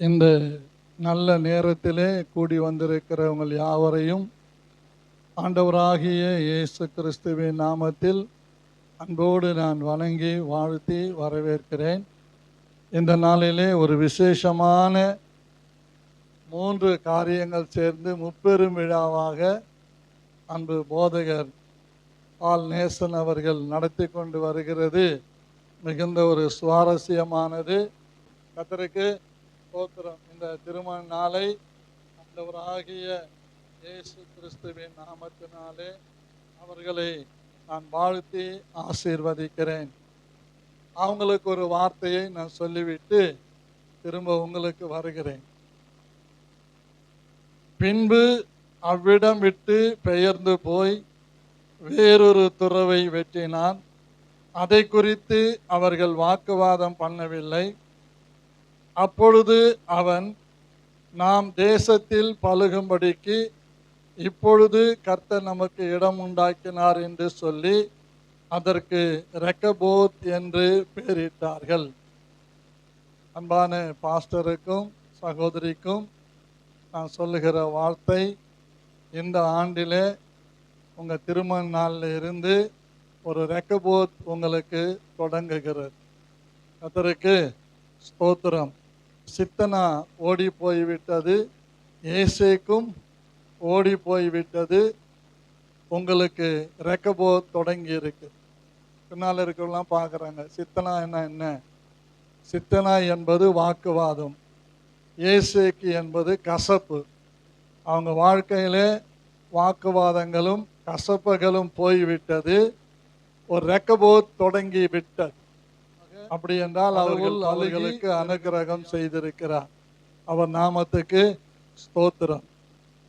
இந்த நல்ல நேரத்திலே கூடி வந்திருக்கிற உங்கள் யாவரையும் ஆண்டவராகிய இயேசு கிறிஸ்துவின் நாமத்தில் அன்போடு நான் வணங்கி வாழ்த்தி வரவேற்கிறேன். இந்த நாளிலே ஒரு விசேஷமான 3 காரியங்கள் சேர்ந்து முப்பெரும் விழாவாக அன்பு போதகர் பால் நேசன் அவர்கள் நடத்தி கொண்டு வருகிறது மிகுந்த ஒரு சுவாரஸ்யமானது. கர்த்தருக்கு ஸ்தோத்திரம். இந்த திருமண நாளை ஆண்டவராகிய இயேசு கிறிஸ்துவின் நாமத்தினாலே அவர்களை நான் வாழ்த்தி ஆசீர்வதிக்கிறேன். அவங்களுக்கு ஒரு வார்த்தையை நான் சொல்லிவிட்டு திரும்ப உங்களுக்கு வருகிறேன். பின்பு அவ்விடம் விட்டு பெயர்ந்து போய் வேறொரு துறவை வெட்டினான். அதை குறித்து அவர்கள் வாக்குவாதம் பண்ணவில்லை. அப்பொழுது அவன், நாம் தேசத்தில் பலுகும்படிக்கு இப்பொழுது கர்த்தர் நமக்கு இடம் உண்டாக்கினார் என்று சொல்லி அதற்கு ரெக்கபோத் என்று பெயரிட்டார்கள். அன்பான பாஸ்டருக்கும் சகோதரிக்கும் நான் சொல்லுகிற வார்த்தை, இந்த ஆண்டிலே உங்கள் திருமண நாளில் இருந்து ஒரு ரெக்கபோத் உங்களுக்கு தொடங்குகிறது. கர்த்தருக்கு ஸ்தோத்திரம். சித்தனா ஓடி போய்விட்டது, ஏசேக்கும் ஓடி போய்விட்டது, உங்களுக்கு ரெக்கபோத் தொடங்கி இருக்கு. பின்னால் இருக்கலாம் பார்க்குறாங்க, சித்தனா என்ன? சித்தனா என்பது வாக்குவாதம், ஏசேக்கு என்பது கசப்பு. அவங்க வாழ்க்கையிலே வாக்குவாதங்களும் கசப்புகளும் போய்விட்டது, ஒரு ரெக்கபோத் தொடங்கி விட்டது. அப்படி என்றால் அவர்களுக்கு அனுக்கிரகம் செய்திருக்கிறார். அவர் நாமத்துக்கு ஸ்தோத்திரம்.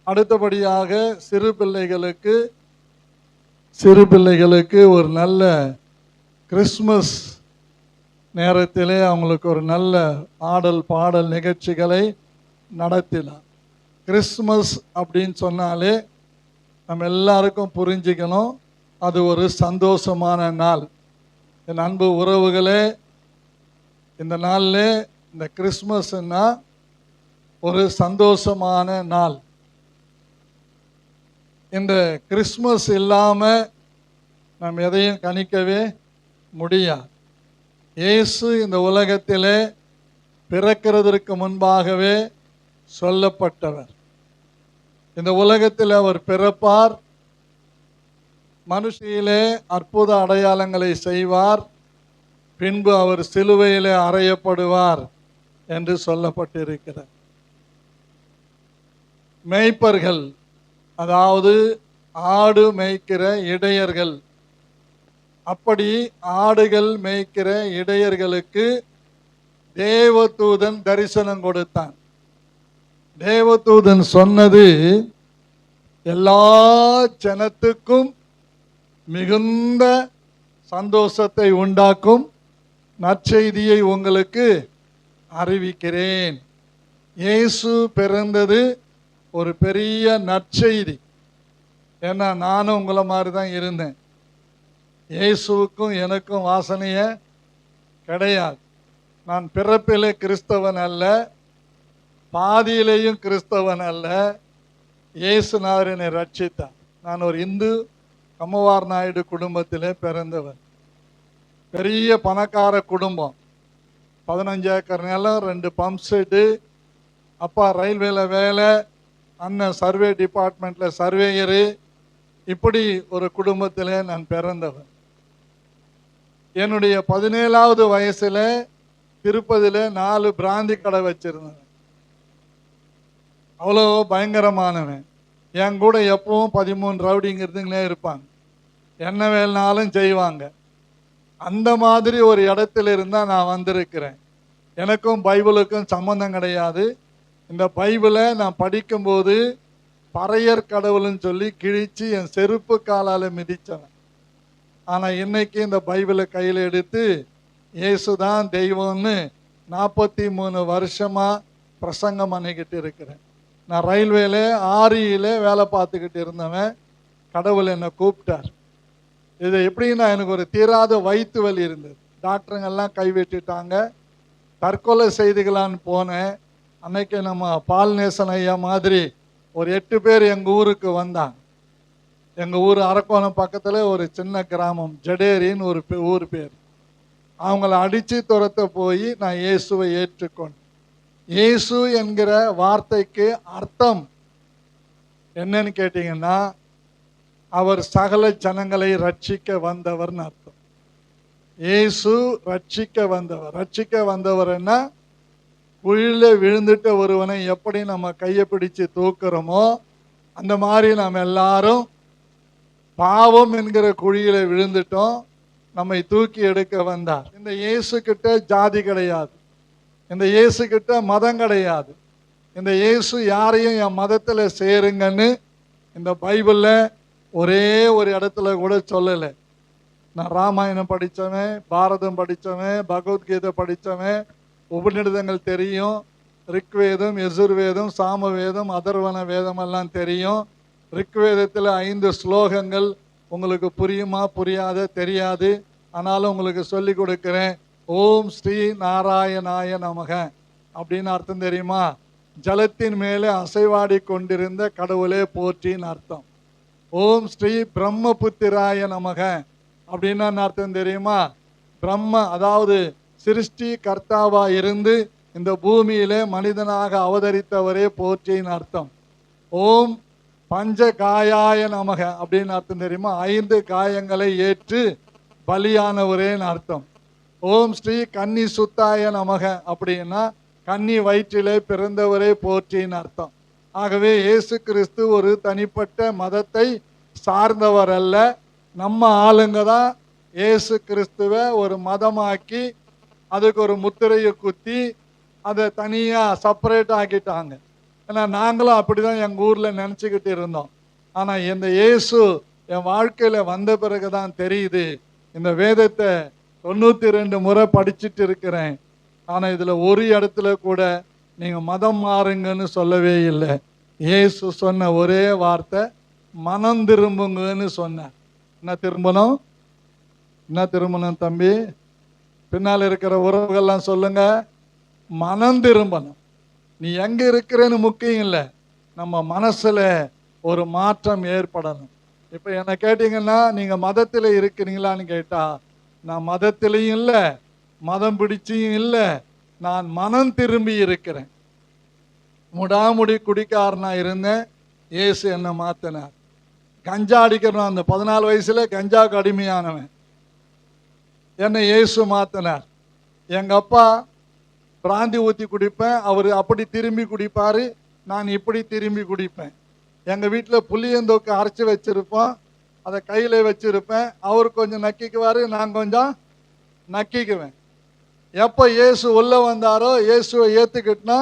அடுத்தபடியாக சிறு பிள்ளைகளுக்கு ஒரு நல்ல கிறிஸ்மஸ் நேரத்திலே அவங்களுக்கு ஒரு நல்ல ஆடல் பாடல் நிகழ்ச்சிகளை நடத்தினார். கிறிஸ்மஸ் அப்படின்னு சொன்னாலே நம்ம எல்லாருக்கும் புரிஞ்சுக்கணும், அது ஒரு சந்தோஷமான நாள். என் அன்பு உறவுகளே, இந்த நாளில் இந்த கிறிஸ்மஸ்னா ஒரு சந்தோஷமான நாள். இந்த கிறிஸ்மஸ் இல்லாமல் நாம் எதையும் கணிக்கவே முடியாது. இயேசு இந்த உலகத்திலே பிறக்கிறதற்கு முன்பாகவே சொல்லப்பட்டவர். இந்த உலகத்தில் அவர் பிறப்பார், மனுஷியிலே அற்புத அடையாளங்களை செய்வார், பின்பு அவர் சிலுவையிலே அறையப்படுவார் என்று சொல்லப்பட்டிருக்கிறார். மேய்ப்பர்கள், அதாவது ஆடு மேய்க்கிற இடையர்கள், அப்படி ஆடுகள் மேய்க்கிற இடையர்களுக்கு தேவதூதன் தரிசனம் கொடுத்தான். தேவதூதன் சொன்னது, எல்லா ஜனத்துக்கும் மிகுந்த சந்தோஷத்தை உண்டாக்கும் நற்செய்தியை உங்களுக்கு அறிவிக்கிறேன். இயேசு பிறந்தது ஒரு பெரிய நற்செய்தி. ஏன்னா நானும் உங்களை மாதிரி தான் இருந்தேன். இயேசுவுக்கும் எனக்கும் வாசனையே கிடையாது. நான் பிறப்பிலே கிறிஸ்தவன் அல்ல, பாதியிலேயும் கிறிஸ்தவன் அல்ல. இயேசுநாதர் என்னை ரட்சித்தார். நான் ஒரு இந்து கம்மவார் நாயுடு குடும்பத்திலே பிறந்தவன். பெரிய பணக்கார குடும்பம், 15 ஏக்கர் நிலம், 2 பம்ப் செட்டு, அப்பா ரயில்வேல வேலை, அண்ணன் சர்வே டிபார்ட்மெண்ட்டில் சர்வேயரு. இப்படி ஒரு குடும்பத்தில் நான் பிறந்தவன். என்னுடைய 17வது வயசில் திருப்பதியில் 4 பிராந்தி கடை வச்சிருந்தேன். அவ்வளோ பயங்கரமானவன். என் கூட எப்பவும் 13 ரவுடிங்க இருந்துங்களே இருப்பாங்க, என்ன வேலைனாலும் செய்வாங்க. அந்த மாதிரி ஒரு இடத்துல இருந்தால் நான் வந்திருக்கிறேன். எனக்கும் பைபிளுக்கும் சம்மந்தம் கிடையாது. இந்த பைபிளை நான் படிக்கும்போது பறையர் கடவுள்னு சொல்லி கிழித்து என் செருப்பு காலால் மிதித்தவன். ஆனால் இன்னைக்கு இந்த பைபிளை கையில் எடுத்து இயேசு தான் தெய்வம்னு 43 வருஷமாக பிரசங்கம் பண்ணிக்கிட்டு இருக்கிறேன். நான் ரயில்வேல ஆரியில் வேலை பார்த்துக்கிட்டு இருந்தவன். கடவுள் என்னை கூப்பிட்டார். இது எப்படின்னா, எனக்கு ஒரு தீராத வயிற்று வலி இருந்தது. டாக்டருங்கெல்லாம் கைவிட்டுட்டாங்க. தற்கொலை செய்துக்கலான்னு போனேன். அன்னைக்கு நம்ம பால்நேசன் ஐயா மாதிரி ஒரு 8 பேர் எங்கள் ஊருக்கு வந்தாங்க. எங்கள் ஊர் அரக்கோணம் பக்கத்தில் ஒரு சின்ன கிராமம், ஜடேரின்னு ஒரு ஊர் பேர். அவங்கள அடித்து துரத்த போய் நான் இயேசுவை ஏற்றுக்கொண்டேன். இயேசு என்கிற வார்த்தைக்கு அர்த்தம் என்னன்னு கேட்டீங்கன்னா, அவர் சகல ஜனங்களை ரட்சிக்க வந்தவர்னு அர்த்தம். இயேசு ரட்சிக்க வந்தவர். ரட்சிக்க வந்தவர்னா, குழியில விழுந்துட்ட ஒருவனை எப்படி நம்ம கையை பிடிச்சு தூக்குறோமோ அந்த மாதிரி நாம் எல்லாரும் பாவம் என்கிற குழியில விழுந்துட்டோம். நம்மை தூக்கி எடுக்க வந்தார். இந்த இயேசு கிட்ட ஜாதி கிடையாது, இந்த இயேசு கிட்ட மதம் கிடையாது. இந்த இயேசு யாரையும் என் மதத்தில் சேருங்கன்னு இந்த பைபிளில் ஒரே ஒரு இடத்துல கூட சொல்லலை. நான் ராமாயணம் படித்தவன், பாரதம் படித்தவன், பகவத்கீதை படித்தவன், உபநிடதங்கள் தெரியும், ரிக்வேதம், யசுர்வேதம், சாமவேதம், அதர்வன வேதம் எல்லாம் தெரியும். ரிக்வேதத்தில் 5 ஸ்லோகங்கள் உங்களுக்கு புரியுமா புரியாத தெரியாது, ஆனாலும் உங்களுக்கு சொல்லி கொடுக்குறேன். ஓம் ஸ்ரீ நாராயணாய நமக அப்படின்னு அர்த்தம் தெரியுமா? ஜலத்தின் மேலே அசைவாடி கொண்டிருந்த கடவுளே போற்றின்னு அர்த்தம். ஓம் ஸ்ரீ பிரம்மபுத்திராய நமக அப்படின்னா அர்த்தம் தெரியுமா? பிரம்ம அதாவது சிருஷ்டி கர்த்தாவா இருந்து இந்த பூமியிலே மனிதனாக அவதரித்தவரே போற்றின்னு அர்த்தம். ஓம் பஞ்ச காயாய நமக அப்படின்னு அர்த்தம் தெரியுமா? 5 காயங்களை ஏற்று பலியானவரேன்னு அர்த்தம். ஓம் ஸ்ரீ கன்னி சுத்தாய நமக அப்படின்னா கன்னி வயிற்றிலே பிறந்தவரே போற்றின்னு அர்த்தம். ஆகவே இயேசு கிறிஸ்து ஒரு தனிப்பட்ட மதத்தை சார்ந்தவர் அல்ல. நம்ம ஆளுங்க தான் இயேசு கிறிஸ்துவை ஒரு மதமாக்கி அதுக்கு ஒரு முத்திரையை குத்தி அதை தனியாக செப்பரேட் ஆக்கிட்டாங்க. ஏன்னா நாங்களும் அப்படி தான் எங்கள் ஊரில் நினச்சிக்கிட்டு இருந்தோம். ஆனால் இந்த இயேசு என் வாழ்க்கையில் வந்த பிறகு தான் தெரியுது. இந்த வேதத்தை 92 முறை படிச்சுட்டு இருக்கிறேன், ஆனால் இதில் ஒரு இடத்துல கூட நீங்கள் மதம் மாறுங்கன்னு சொல்லவே இல்லை. இயேசு சொன்ன ஒரே வார்த்தை மனம் திரும்புங்கன்னு சொன்னார். என்ன திரும்பணும்? என்ன திரும்பணும் தம்பி? பின்னால் இருக்கிற உறவுகள்லாம் சொல்லுங்க, மனம் திரும்பணும். நீ எங்கே இருக்கிறேன்னு முக்கியம் இல்லை, நம்ம மனசில் ஒரு மாற்றம் ஏற்படணும். இப்போ என்ன கேட்டிங்கன்னா நீங்கள் மதத்தில் இருக்கிறீங்களான்னு கேட்டால், நான் மதத்திலையும் இல்லை, மதம் பிடிச்சியும் இல்லை, நான் மனம் திரும்பி இருக்கிறேன். முடாமுடி குடிக்காரனா இருந்தேன், இயேசு என்னை மாற்றினார். கஞ்சா அடிக்கிறோம், அந்த 14 வயசுல கஞ்சாவுக்கு அடிமையானவன், என்னை இயேசு மாற்றினார். எங்கள் அப்பா பிராந்தி ஊற்றி குடிப்பேன், அவர் அப்படி திரும்பி குடிப்பார், நான் இப்படி திரும்பி குடிப்பேன். எங்கள் வீட்டில் புளியந்தோக்கு அரைச்சி வச்சுருப்போம், அதை கையில் வச்சுருப்பேன். அவர் கொஞ்சம் நக்கிக்குவார், நான் கொஞ்சம் நக்கிக்குவேன். எப்போ இயேசு உள்ளே வந்தாரோ, இயேசுவை ஏற்றுக்கிட்டனா,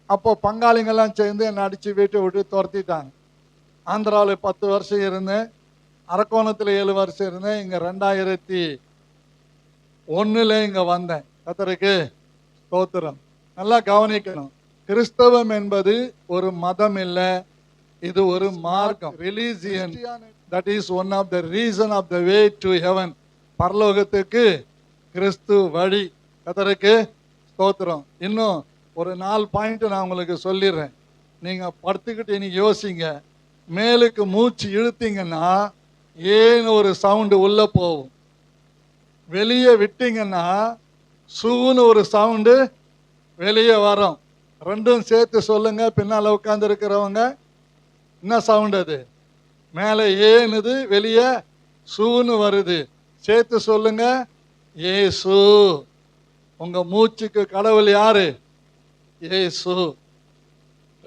அப்போ பங்காளிங்கெல்லாம் சேர்ந்து என்னை அடித்து வீட்டை விட்டு துரத்திட்டாங்க. ஆந்திராவில் 10 வருஷம் இருந்தேன், அரக்கோணத்தில் 7 வருஷம் இருந்தேன். இங்கே 2001 இங்கே வந்தேன். கர்த்தருக்கு ஸ்தோத்திரம். நல்லா கவனிக்கணும், கிறிஸ்தவம் என்பது ஒரு மதம் இல்லை, இது ஒரு மார்க்கம். Religion, that is one of the reason of the way to heaven. பரலோகத்துக்கு கிறிஸ்து வழி. கர்த்தருக்கு ஸ்தோத்திரம். இன்னும் ஒரு 4 பாயிண்ட் நான் உங்களுக்கு சொல்லிடுறேன். நீங்கள் படுத்துக்கிட்டு இன்னைக்கு யோசிங்க. மேலுக்கு மூச்சு இழுத்தீங்கன்னா ஏன்னு ஒரு சவுண்டு உள்ளே போகும், வெளியே விட்டீங்கன்னா சூன்னு ஒரு சவுண்டு வெளியே வரும். ரெண்டும் சேர்த்து சொல்லுங்க. பின்னால் உட்கார்ந்து இருக்கிறவங்க, என்ன சவுண்டு அது? மேலே ஏனுது, வெளியே சூன்னு வருது. சேர்த்து சொல்லுங்க, இயேசு. உங்க மூச்சுக்கு கடவுள் யாரு? இயேசு.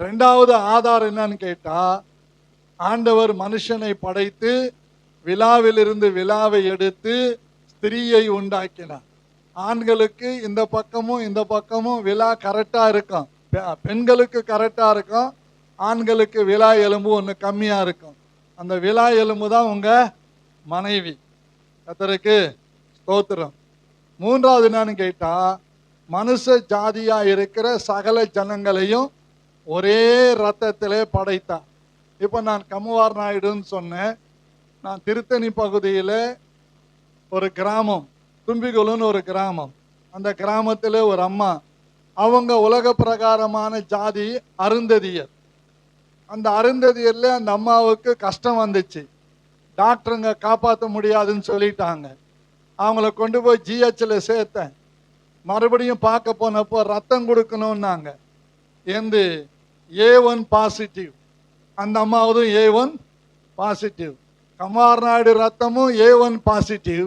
2வது ஆதாரம் என்னன்னு கேட்டா, ஆண்டவர் மனுஷனை படைத்து விலாவிலிருந்து விலாவை எடுத்து ஸ்திரீயை உண்டாக்கினார். ஆண்களுக்கு இந்த பக்கமும் இந்த பக்கமும் விலா கரெக்டாக இருக்கும், பெண்களுக்கு கரெக்டாக இருக்கும். ஆண்களுக்கு விலா எலும்பு ஒன்று கம்மியாக இருக்கும். அந்த விலா எலும்பு தான் உங்கள் மனைவி. கர்த்தருக்கு ஸ்தோத்திரம். 3வது என்னன்னு கேட்டால், மனுஷ ஜாதியாக இருக்கிற சகல ஜனங்களையும் ஒரே ரத்தத்திலே படைத்தார். இப்போ நான் கமுவார் நாயுடுன்னு சொன்னேன். நான் திருத்தணி பகுதியில் ஒரு கிராமம், தும்பிகுலுன்னு ஒரு கிராமம். அந்த கிராமத்தில் ஒரு அம்மா, அவங்க உலக பிரகாரமான ஜாதி அருந்ததியர். அந்த அருந்ததியர்ல அந்த அம்மாவுக்கு கஷ்டம் வந்துச்சு. டாக்டருங்க காப்பாற்ற முடியாதுன்னு சொல்லிட்டாங்க. அவங்கள கொண்டு போய் ஜிஹெச்ல சேர்த்தேன். மறுபடியும் பார்க்க போனப்போ ரத்தம் கொடுக்கணும்னாங்க. எந்த A1 பாசிட்டிவ், அந்த அம்மாவதும் A1 பாசிட்டிவ். கமார் நாயுடு ரத்தமும் A1 பாசிட்டிவ்.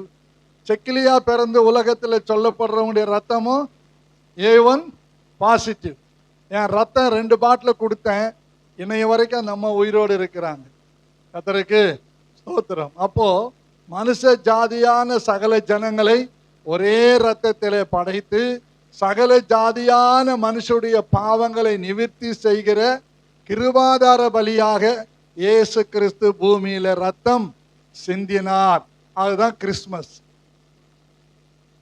செக்கிலியா பிறந்து உலகத்தில் சொல்லப்படுறவங்களுடைய ரத்தமும் A1 பாசிட்டிவ். என் ரத்தம் 2 பாட்டில் கொடுத்தேன். இன்னைய வரைக்கும் நம்ம உயிரோடு இருக்கிறாங்க. கர்த்தருக்கு ஸ்தோத்திரம். அப்போ மனுஷ ஜாதியான சகல ஜனங்களை ஒரே ரத்தத்திலே படைத்து சகல ஜாதியான மனுஷருடைய பாவங்களை நிவர்த்தி செய்கிற கிருபாதார பலியாக இயேசு கிறிஸ்து பூமியில ரத்தம் சிந்தினார். அதுதான் கிறிஸ்மஸ்.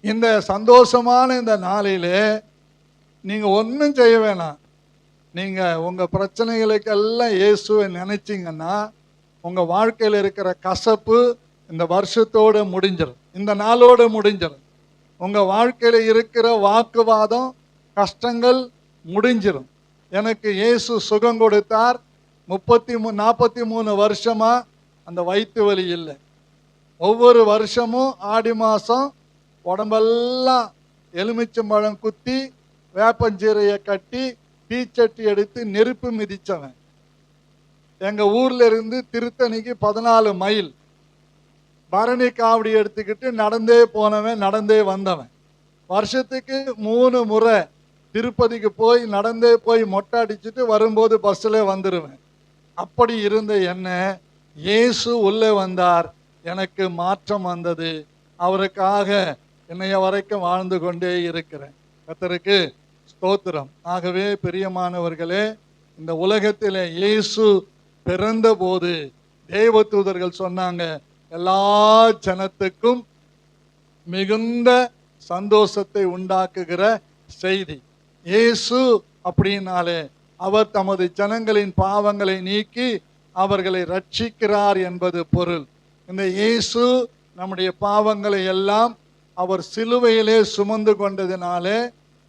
இந்த சந்தோஷமான இந்த நாளிலே நீங்க ஒன்றும் செய்ய வேணாம். நீங்க உங்க பிரச்சனைகளுக்கெல்லாம் இயேசுவை நினைச்சீங்கன்னா உங்க வாழ்க்கையில் இருக்கிற கசப்பு இந்த வருஷத்தோடு முடிஞ்சிடும், இந்த நாளோடு முடிஞ்சிடும். உங்க வாழ்க்கையில இருக்கிற வாக்குவாதம் கஷ்டங்கள் முடிஞ்சிடும். எனக்கு இயேசு சுகம் கொடுத்தார். 43 வருஷமா அந்த வயிற்று வலி இல்லை. ஒவ்வொரு வருஷமும் ஆடி மாதம் உடம்பெல்லாம் எலுமிச்சம்பழம் குத்தி வேப்பஞ்சீரையை கட்டி தீச்சட்டி எடுத்து நெருப்பு மிதிச்சவன். எங்க ஊர்ல இருந்து திருத்தணிக்கு 14 மைல் பரணி காவடி எடுத்துக்கிட்டு நடந்தே போனவன், நடந்தே வந்தவன். வருஷத்துக்கு 3 முறை திருப்பதிக்கு போய் நடந்தே போய் மொட்டை அடிச்சுட்டு வரும்போது பஸ்ஸில் வந்துடுவேன். அப்படி இருந்த என்ன இயேசு உள்ளே வந்தார். எனக்கு மாற்றம் வந்தது. அவருக்காக என்னைய வரைக்கும் வாழ்ந்து கொண்டே இருக்கிறேன். கர்த்தருக்கு ஸ்தோத்திரம். ஆகவே பிரியமானவர்களே, இந்த உலகத்தில் இயேசு பிறந்த போது தேவதூதர்கள் சொன்னாங்க, எல்லா ஜனத்துக்கும் மிகுந்த சந்தோஷத்தை உண்டாக்குகிற செய்தி. இயேசு அப்படின்னாலே அவர் தமது ஜனங்களின் பாவங்களை நீக்கி அவர்களை ரட்சிக்கிறார் என்பது பொருள். இந்த இயேசு நம்முடைய பாவங்களை எல்லாம் அவர் சிலுவையிலே சுமந்து கொண்டதினாலே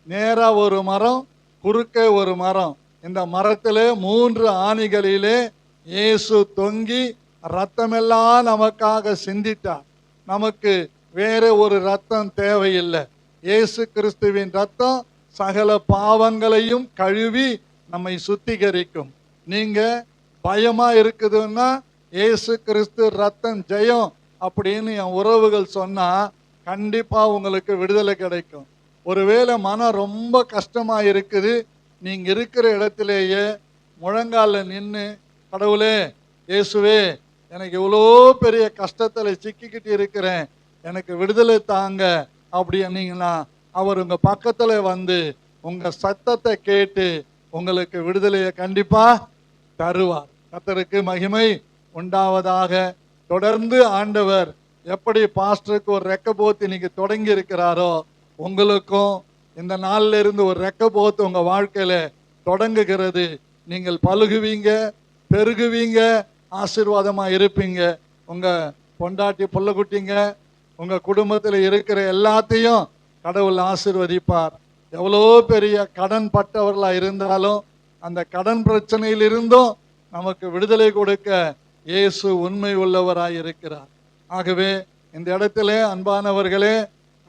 நேரா ஒரு மரம், குறுக்கே ஒரு மரம், இந்த மரத்திலே 3 ஆணிகளிலே இயேசு தொங்கி ரத்தமெல்லாம் நமக்காக சிந்திட்டார். நமக்கு வேற ஒரு ரத்தம் தேவையில்லை. இயேசு கிறிஸ்துவின் ரத்தம் சகல பாவங்களையும் கழுவி நம்மை சுத்திகரிக்கும். நீங்க பயமா இருக்குதுன்னா இயேசு கிறிஸ்து ரத்தம் ஜெயம் அப்படின்னு என் உறவுகள் சொன்னா கண்டிப்பா உங்களுக்கு விடுதலை கிடைக்கும். ஒருவேளை மனம் ரொம்ப கஷ்டமா இருக்குது, நீங்க இருக்கிற இடத்திலேயே முழங்கால நின்று, கடவுளே இயேசுவே எனக்கு இவ்வளோ பெரிய கஷ்டத்தில் சிக்கிக்கிட்டு இருக்கிறேன், எனக்கு விடுதலை தாங்க அப்படின்னீங்கன்னா அவர் உங்க பக்கத்தில் வந்து உங்க சத்தத்தை கேட்டு உங்களுக்கு விடுதலையை கண்டிப்பா தருவார். கர்த்தருக்கு மகிமை உண்டாவதாக. தொடர்ந்து ஆண்டவர் எப்படி பாஸ்டருக்கு ஒரு ரெக்கபோத்து இன்னைக்கு தொடங்கி இருக்கிறாரோ, உங்களுக்கும் இந்த நாள்ல இருந்து ஒரு ரெக்கபோத்து உங்க வாழ்க்கையில தொடங்குகிறது. நீங்கள் பழுகுவீங்க, பெருகுவீங்க, ஆசீர்வாதமா இருப்பீங்க. உங்க பொண்டாட்டி புள்ளக்குட்டிங்க உங்க குடும்பத்தில் இருக்கிற எல்லாத்தையும் கடவுள் ஆசீர்வதிப்பார். எவ்வளோ பெரிய கடன் பட்டவர்களா இருந்தாலும் அந்த கடன் பிரச்சனையிலிருந்தும் நமக்கு விடுதலை கொடுக்க இயேசு உண்மை உள்ளவராய் இருக்கிறார். ஆகவே இந்த இடத்துல அன்பானவர்களே,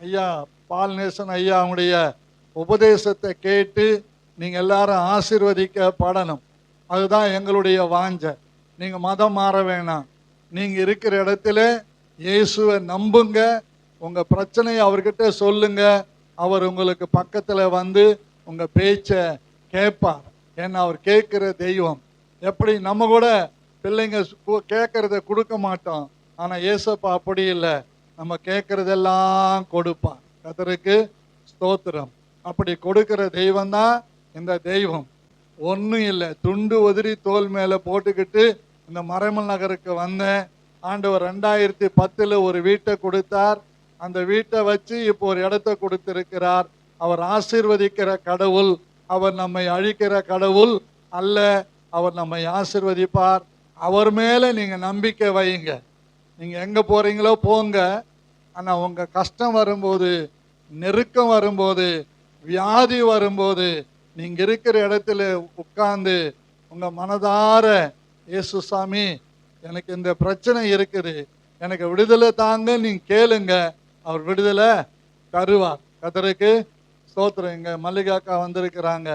ஐயா பால்நேசன் ஐயா அவனுடைய உபதேசத்தை கேட்டு நீங்க எல்லாரும் ஆசீர்வதிக்கப்படணும். அதுதான் எங்களுடைய வாஞ்சை. நீங்க மதம் மாற வேணாம். நீங்க இருக்கிற இடத்துல இயேசுவை நம்புங்க. உங்க பிரச்சனையை அவர்கிட்ட சொல்லுங்க. அவர் உங்களுக்கு பக்கத்துல வந்து உங்க பேச்சை கேட்பார். ஏன்னா அவர் கேட்கிற தெய்வம். எப்படி நம்ம கூட பிள்ளைங்க கேட்கறத கொடுக்க மாட்டோம், ஆனா ஏசப்பா அப்படி இல்லை, நம்ம கேட்கறதெல்லாம் கொடுப்பான். கர்த்தருக்கு ஸ்தோத்திரம். அப்படி கொடுக்கிற தெய்வம் தான் இந்த தெய்வம். ஒன்றும் இல்லை, துண்டு உதிரி தோல் மேலே போட்டுக்கிட்டு இந்த மறைமல் நகருக்கு வந்தேன். ஆண்டவர் 2010 ஒரு வீட்டை கொடுத்தார். அந்த வீட்டை வச்சு இப்போ ஒரு இடத்த கொடுத்திருக்கிறார். அவர் ஆசீர்வதிக்கிற கடவுள், அவர் நம்மை அழிக்கிற கடவுள் அல்ல. அவர் நம்மை ஆசீர்வதிப்பார். அவர் மேலே நீங்க நம்பிக்கை வையுங்க. நீங்க எங்க போறீங்களோ போங்க. ஆனா உங்க கஷ்டம் வரும்போது, நெருக்கம் வரும்போது வியாதி வரும்போது நீங்க இருக்கிற இடத்துல உட்கார்ந்து உங்க மனதார, இயேசு சாமி எனக்கு இந்த பிரச்சனை இருக்குது, எனக்கு விடுதலை தாங்க நீங்க கேளுங்க, அவர் விடுதலை தருவார். கர்த்தருக்கு ஸ்தோத்திரம். இங்க மல்லிகாக்கா வந்திருக்கிறாங்க,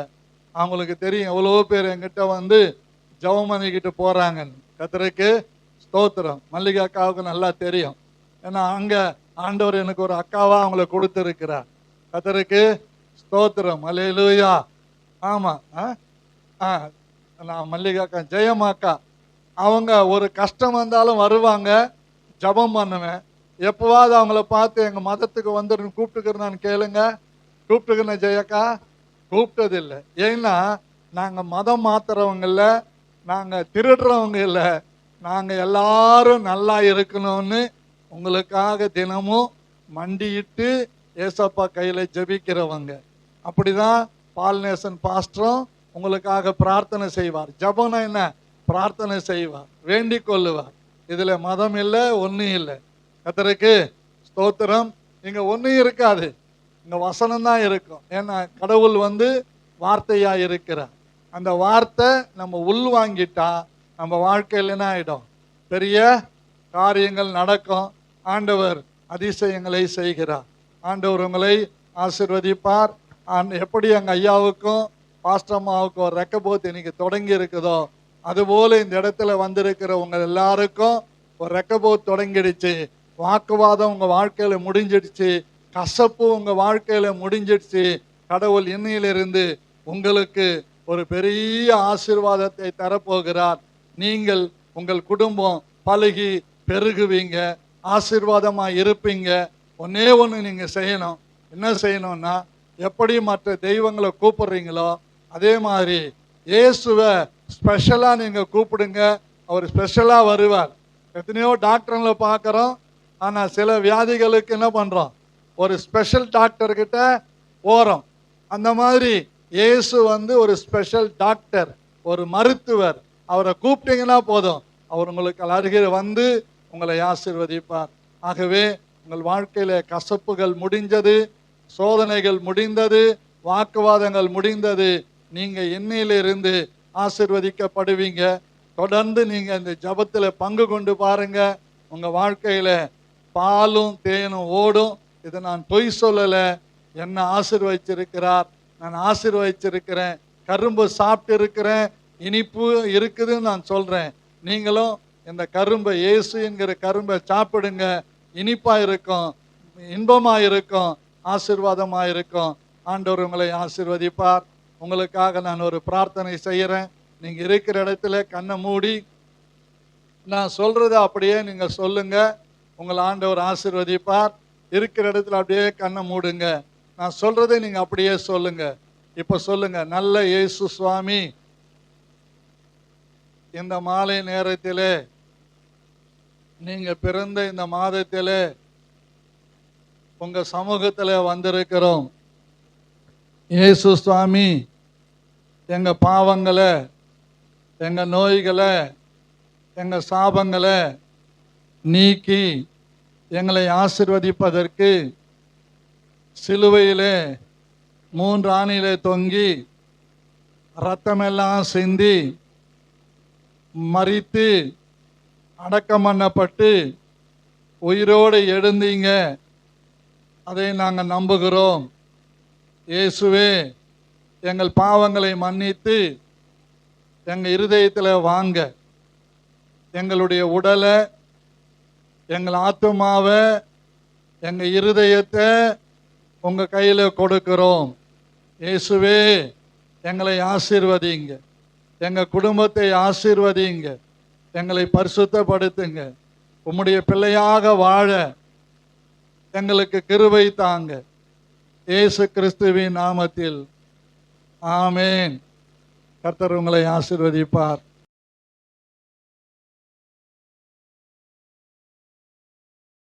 அவங்களுக்கு தெரியும் எவ்வளோ பேர் என்கிட்ட வந்து ஜெபம் பண்ணிக்கிட்டு போறாங்கன்னு. கர்த்தருக்கு ஸ்தோத்திரம். மல்லிகாக்காவுக்கு நல்லா தெரியும், ஏன்னா அங்க ஆண்டவர் எனக்கு ஒரு அக்காவா அவங்கள கொடுத்திருக்கிறார். கர்த்தருக்கு ஸ்தோத்திரம். அல்லேலூயா. ஆமா. நான் மல்லிகாக்கா, ஜெயமாக்கா, அவங்க ஒரு கஷ்டம் வந்தாலும் வருவாங்க, ஜெபம் பண்ணுவேன். எப்போவாது அவங்கள பார்த்து எங்கள் மதத்துக்கு வந்துடும் கூப்பிட்டுக்கிறேன்னு கேளுங்க. கூப்பிட்டுக்கிறேன் ஜெயக்கா? கூப்பிட்டதில்லை. ஏன்னா நாங்கள் மதம் மாத்துறவங்க இல்லை, நாங்கள் திருடுறவங்க இல்லை, நாங்கள் எல்லாரும் நல்லா இருக்கணும்னு உங்களுக்காக தினமும் மண்டியிட்டு ஏசப்பா கையில் ஜெபிக்கிறவங்க. அப்படிதான் பால்நேசன் பாஸ்டரும் உங்களுக்காக பிரார்த்தனை செய்வார். ஜெபம்னா என்ன? பிரார்த்தனை செய்வார், வேண்டிக் கொள்ளுவார். இதுல மதம் இல்லை, ஒன்றும் இல்லை. கர்த்தருக்கு ஸ்தோத்திரம். இங்க ஒன்றும் இருக்காது, இங்க வசனம் தான் இருக்கும். ஏன்னா கடவுள் வந்து வார்த்தையா இருக்கிறார். அந்த வார்த்தை நம்ம உள்வாங்கிட்டா நம்ம வாழ்க்கையில் என்ன ஆயிடும்? பெரிய காரியங்கள் நடக்கும். ஆண்டவர் அதிசயங்களை செய்கிறார். ஆண்டவர் உங்களை ஆசீர்வதிப்பார். எப்படி எங்கள் ஐயாவுக்கும் பாஸ்டம்மாவுக்கும் ஒரு ரெக்கபோத் இன்னைக்கு தொடங்கி இருக்குதோ, அதுபோல இந்த இடத்துல வந்திருக்கிற உங்க எல்லாருக்கும் ஒரு ரெக்கபோத் தொடங்கிடுச்சு. வாக்குவாதம் உங்க வாழ்க்கையில முடிஞ்சிடுச்சு, கசப்பு உங்க வாழ்க்கையில முடிஞ்சிடுச்சு. கடவுள் இன்னையிலிருந்து உங்களுக்கு ஒரு பெரிய ஆசீர்வாதத்தை தரப்போகிறார். நீங்கள் உங்கள் குடும்பம் பலுகி பெருகுவீங்க, ஆசீர்வாதமா இருப்பீங்க. ஒன்னே ஒன்று நீங்க செய்யணும். என்ன செய்யணும்னா, எப்படி மற்ற தெய்வங்களை கூப்பிடுறீங்களோ அதே மாதிரி இயேசுவை ஸ்பெஷலா நீங்க கூப்பிடுங்க, அவர் ஸ்பெஷலா வருவார். எத்தனையோ டாக்டர்களை பார்க்குறோம், ஆனா சில வியாதிகளுக்கு என்ன பண்றோம்? ஒரு ஸ்பெஷல் டாக்டர் கிட்ட போறோம். அந்த மாதிரி இயேசு வந்து ஒரு ஸ்பெஷல் டாக்டர், ஒரு மருத்துவர். அவரை கூப்பிட்டீங்கன்னா போதும், அவர் உங்களுக்கு அருகே வந்து உங்களை ஆசீர்வதிப்பார். ஆகவே உங்கள் வாழ்க்கையில கசப்புகள் முடிஞ்சது, சோதனைகள் முடிந்தது, வாக்குவாதங்கள் முடிந்தது. நீங்க இன்னையிலிருந்து ஆசீர்வதிக்கப்படுவீங்க. தொடர்ந்து நீங்க இந்த ஜபத்துல பங்கு கொண்டு பாருங்க. உங்க வாழ்க்கையில பாலும் தேனும் ஓடும். இதை நான் பொய் சொல்லல, என்ன ஆசீர்வதிச்சிருக்கிறார், நான் ஆசீர்வதிச்சிருக்கிறேன். கரும்பு சாப்பிட்டு இருக்கிறேன், இனிப்பு இருக்குதுன்னு நான் சொல்றேன். நீங்களும் இந்த கரும்பை, இயேசு என்கிற கரும்பை சாப்பிடுங்க. இனிப்பா இருக்கும், இன்பமா இருக்கும், ஆசீர்வாதமா இருக்கும். ஆண்டவர் உங்களை ஆசீர்வதிப்பார். உங்களுக்காக நான் ஒரு பிரார்த்தனை செய்யறேன். நீங்க இருக்கிற இடத்துல கண்ணை மூடி நான் சொல்றத அப்படியே நீங்க சொல்லுங்க. உங்களை ஆண்டவர் ஆசீர்வதிப்பார். இருக்கிற இடத்துல அப்படியே கண்ணை மூடுங்க. நான் சொல்றதை நீங்க அப்படியே சொல்லுங்க. இப்ப சொல்லுங்க. நல்ல இயேசு சுவாமி, இந்த மாலை நேரத்திலே, நீங்க பிறந்த இந்த மாதத்திலே உங்க சமூகத்தில் வந்திருக்கிறோம். இயேசு சுவாமி, எங்க பாவங்களை, எங்க நோய்களை, எங்க சாபங்களை நீக்கி எங்களை ஆசீர்வதிப்பதற்கு சிலுவையிலே 3 ஆணியிலே தொங்கி ரத்தமெல்லாம் சிந்தி மரித்து அடக்கம் பண்ணப்பட்டு உயிரோடு எழுந்தீங்க. அதை நாங்கள் நம்புகிறோம். இயேசுவே, எங்கள் பாவங்களை மன்னித்து எங்கள் இருதயத்தில் வாங்க. எங்களுடைய உடலை, எங்கள் ஆத்துமாவை, எங்கள் இருதயத்தை உங்கள் கையில் கொடுக்கிறோம். இயேசுவே, எங்களை ஆசீர்வதிங்க, எங்கள் குடும்பத்தை ஆசீர்வதிங்க, எங்களை பரிசுத்தப்படுத்துங்க. உம்முடைய பிள்ளையாக வாழ எங்களுக்கு கிருபை தாங்க. இயேசு கிறிஸ்துவின் நாமத்தில் ஆமேன். கர்த்தர் உங்களை ஆசீர்வதிப்பார்.